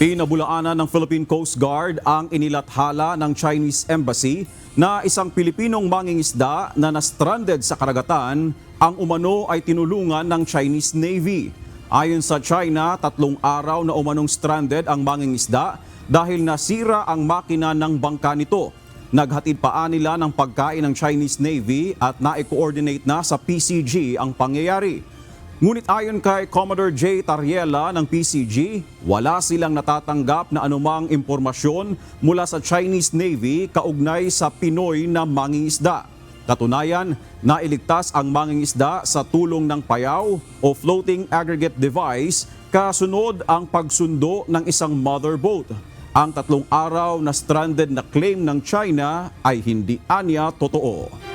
Pinabulaanan ng Philippine Coast Guard ang inilathala ng Chinese Embassy na isang Pilipinong mangingisda na na-stranded sa karagatan ang umano ay tinulungan ng Chinese Navy. Ayon sa China, 3 araw na umanong stranded ang mangingisda dahil nasira ang makina ng bangka nito. Naghatid pa nila ng pagkain ng Chinese Navy at na-coordinate na sa PCG ang pangyayari. Ngunit ayon kay Commodore J. Tariela ng PCG, wala silang natatanggap na anumang impormasyon mula sa Chinese Navy kaugnay sa Pinoy na mangingisda. Katunayan, nailigtas ang mangingisda sa tulong ng payaw o floating aggregate device kasunod ang pagsundo ng isang motherboat. Ang 3 araw na stranded na claim ng China ay hindi anya totoo.